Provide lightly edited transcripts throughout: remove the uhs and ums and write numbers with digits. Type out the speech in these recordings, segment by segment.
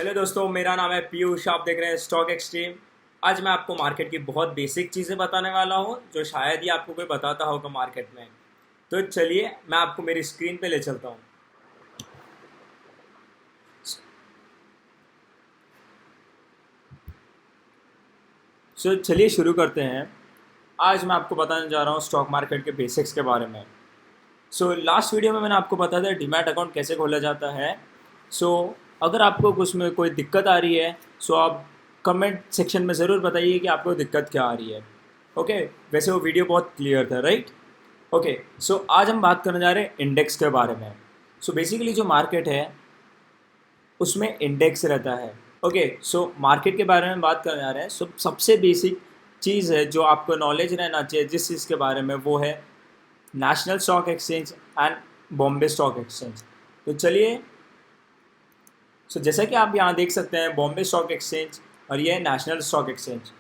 Hello दोस्तों, मेरा नाम है पीयूष। आप देख रहे हैं स्टॉक एक्सट्रीम। आज मैं आपको मार्केट की बहुत बेसिक चीज़ें बताने वाला हूँ जो शायद ही आपको कोई बताता होगा मार्केट में। तो चलिए मैं आपको मेरी स्क्रीन पे ले चलता हूँ। चलिए शुरू करते हैं। आज मैं आपको बताने जा रहा हूँ स्टॉक मार्केट के बेसिक्स के बारे में। लास्ट वीडियो में मैंने आपको बताया था डीमैट अकाउंट कैसे खोला जाता है। सो अगर आपको कुछ में कोई दिक्कत आ रही है आप कमेंट सेक्शन में ज़रूर बताइए कि आपको दिक्कत क्या आ रही है। ओके, वैसे वो वीडियो बहुत क्लियर था, राइट? ओके, आज हम बात करने जा रहे हैं इंडेक्स के बारे में। बेसिकली जो मार्केट है उसमें इंडेक्स रहता है। ओके, मार्केट के बारे में बात करने जा रहे हैं। सबसे बेसिक चीज़ है जो आपको नॉलेज रहना चाहिए जिस चीज़ के बारे में, वो है national stock exchange and Bombay stock exchange. तो चलिए, जैसा कि आप यहाँ देख सकते हैं बॉम्बे स्टॉक एक्सचेंज और ये है नेशनल स्टॉक एक्सचेंज।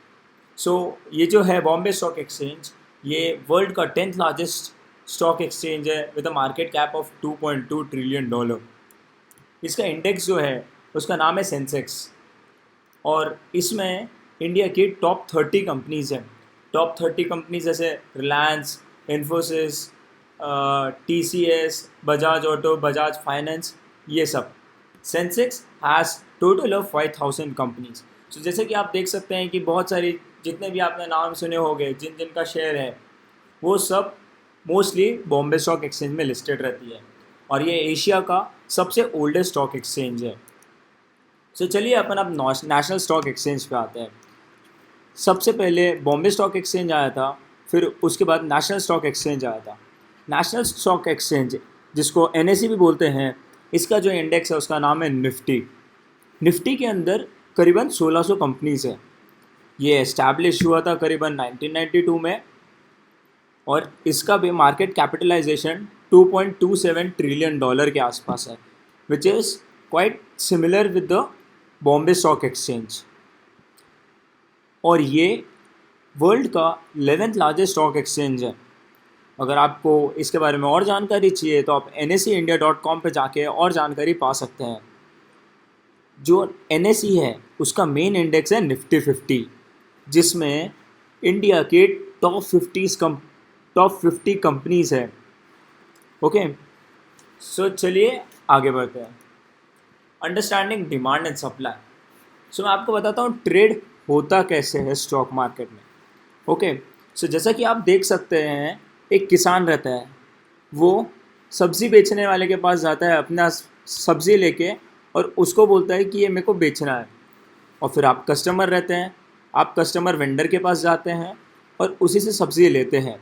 ये जो है बॉम्बे स्टॉक एक्सचेंज, ये वर्ल्ड का 10th लार्जेस्ट स्टॉक एक्सचेंज है with a market cap of $2.2 trillion. इसका इंडेक्स जो है उसका नाम है सेंसेक्स और इसमें इंडिया की टॉप 30 कंपनीज़ हैं। टॉप 30 कंपनीज जैसे Reliance, Infosys, TCS, Bajaj auto, Bajaj finance, ये सब। Sensex has total of 5,000 companies. जैसे कि आप देख सकते हैं कि बहुत सारी जितने भी आपने नाम सुने होंगे जिन जिन का शेयर है वो सब मोस्टली बॉम्बे स्टॉक एक्सचेंज में लिस्टेड रहती है और ये एशिया का सबसे ओल्डेस्ट स्टॉक एक्सचेंज है। चलिए अपन अब नेशनल स्टॉक एक्सचेंज पे आते हैं। सबसे पहले बॉम्बे स्टॉक एक्सचेंज आया था, फिर उसके बाद नेशनल स्टॉक एक्सचेंज आया था। नेशनल स्टॉक एक्सचेंज, जिसको NSE भी बोलते हैं, इसका जो इंडेक्स है उसका नाम है निफ्टी। निफ्टी के अंदर करीबन 1600 कंपनीज है। ये एस्टैब्लिश हुआ था करीबन 1992 में और इसका भी मार्केट कैपिटलाइजेशन $2.27 ट्रिलियन के आसपास है, which is quite similar with the Bombay stock exchange. और ये वर्ल्ड का 11th लार्जेस्ट स्टॉक एक्सचेंज है। अगर आपको इसके बारे में और जानकारी चाहिए तो आप NSEindia.com पे जाके और जानकारी पा सकते हैं। जो NSE है उसका मेन इंडेक्स है निफ्टी 50, जिसमें इंडिया के टॉप 50 कंपनीज है। ओके, चलिए आगे बढ़ते हैं। Understanding demand and supply. मैं आपको बताता हूँ ट्रेड होता कैसे है स्टॉक मार्केट में। ओके, जैसा कि आप देख सकते हैं, एक किसान रहता है, वो सब्ज़ी बेचने वाले के पास जाता है अपना सब्ज़ी लेके और उसको बोलता है कि ये मेरे को बेचना है। और फिर आप कस्टमर रहते हैं, आप कस्टमर वेंडर के पास जाते हैं और उसी से सब्ज़ी लेते हैं।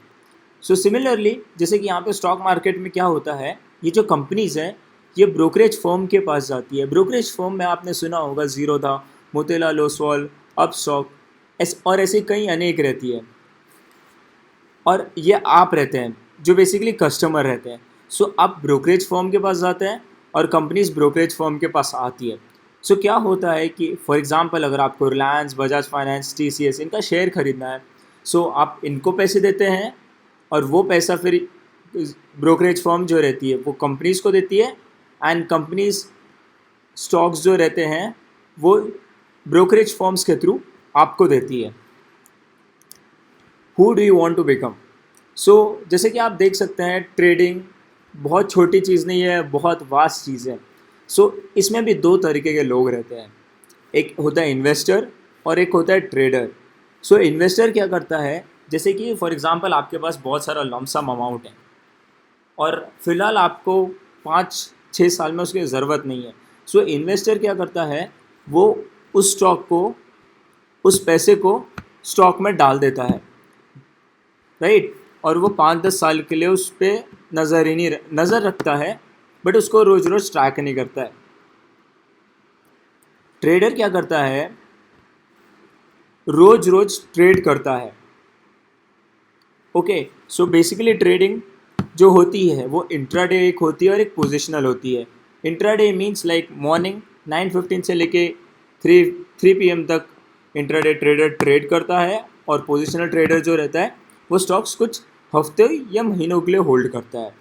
सिमिलरली जैसे कि यहाँ पे स्टॉक मार्केट में क्या होता है, ये जो कंपनीज़ हैं ये ब्रोकरेज फर्म के पास जाती है। ब्रोकरेज फर्म में आपने सुना होगा ज़ीरोधा, मोतीलाल ओसवाल, अपस्टॉक और ऐसी कई अनेक रहती है। और ये आप रहते हैं जो बेसिकली कस्टमर रहते हैं। आप ब्रोकरेज फर्म के पास जाते हैं और कंपनीज ब्रोकरेज फर्म के पास आती है। क्या होता है कि फॉर एग्जांपल अगर आपको रिलायंस, बजाज फाइनेंस, TCS इनका शेयर खरीदना है, आप इनको पैसे देते हैं और वो पैसा फिर ब्रोकरेज फर्म जो रहती है वो कंपनीज़ को देती है एंड कंपनीज स्टॉक्स जो रहते हैं वो ब्रोकरेज फर्म्स के थ्रू आपको देती है। Who do you want to become? जैसे कि आप देख सकते हैं ट्रेडिंग बहुत छोटी चीज़ नहीं है, बहुत वास्ट चीज़ है। इसमें भी दो तरीके के लोग रहते हैं, एक होता है इन्वेस्टर और एक होता है ट्रेडर। इन्वेस्टर क्या करता है, जैसे कि फॉर एग्जांपल आपके पास बहुत सारा लमसम अमाउंट है और फिलहाल आपको 5-6 साल में उसकी ज़रूरत नहीं है। इन्वेस्टर क्या करता है, वो उस स्टॉक को, उस पैसे को स्टॉक में डाल देता है, राइट? और वो 5-10 साल के लिए उस पर नज़र रखता है, बट उसको रोज़ रोज़ ट्रैक नहीं करता है। ट्रेडर क्या करता है, रोज़ रोज़ ट्रेड करता है। ओके, बेसिकली ट्रेडिंग जो होती है वो इंट्राडे एक होती है और एक पोजिशनल होती है। इंट्राडे मीन्स लाइक मॉर्निंग 9:15 से लेके 3 PM तक इंट्राडे ट्रेडर ट्रेड करता है और पोजिशनल ट्रेडर जो रहता है वो स्टॉक्स कुछ हफ्ते या महीनों के लिए होल्ड करता है।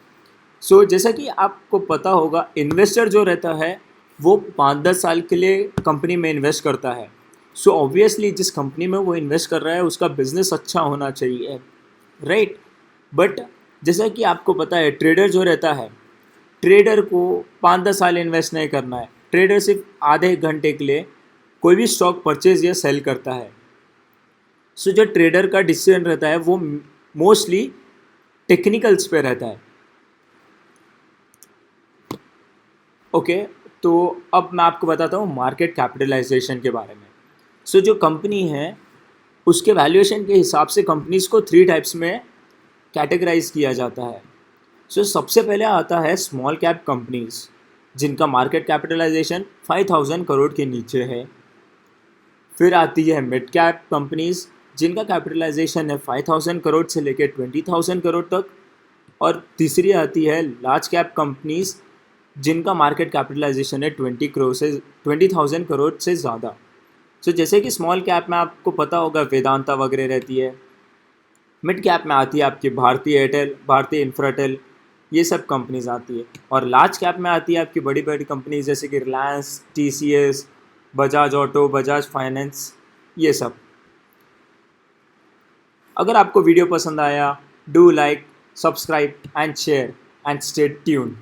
जैसा कि आपको पता होगा, इन्वेस्टर जो रहता है वो 5-10 साल के लिए कंपनी में इन्वेस्ट करता है। सो ऑब्वियसली जिस कंपनी में वो इन्वेस्ट कर रहा है उसका बिजनेस अच्छा होना चाहिए, राइट। बट जैसा कि आपको पता है, ट्रेडर जो रहता है, ट्रेडर को 5-10 साल इन्वेस्ट नहीं करना है। ट्रेडर सिर्फ आधे घंटे के लिए कोई भी स्टॉक परचेज या सेल करता है। सो जो ट्रेडर का डिसीजन रहता है वो मोस्टली टेक्निकल्स पे रहता है। ओके, तो अब मैं आपको बताता हूँ मार्केट कैपिटलाइजेशन के बारे में। सो जो कंपनी है उसके वैल्यूएशन के हिसाब से कंपनीज को 3 टाइप्स में कैटेगराइज किया जाता है। सो सबसे पहले आता है स्मॉल कैप कंपनीज, जिनका मार्केट कैपिटलाइजेशन 5,000 करोड़ के नीचे है। फिर आती है मिड कैप कंपनीज, जिनका कैपिटलाइजेशन है 5,000 करोड़ से लेकर 20,000 करोड़ तक। और तीसरी आती है लार्ज कैप कंपनीज, जिनका मार्केट कैपिटलाइजेशन है 20,000 करोड़ से ज़्यादा। सो जैसे कि स्मॉल कैप में आपको पता होगा वेदांता वगैरह रहती है। मिड कैप में आती है आपकी भारती एयरटेल, भारती इंफ्राटेल, ये सब कंपनीज आती है। और लार्ज कैप में आती है आपकी बड़ी बड़ी कंपनीज जैसे कि Reliance, TCS, Bajaj auto, Bajaj finance, ये सब। अगर आपको वीडियो पसंद आया, do like, subscribe and share and stay tuned.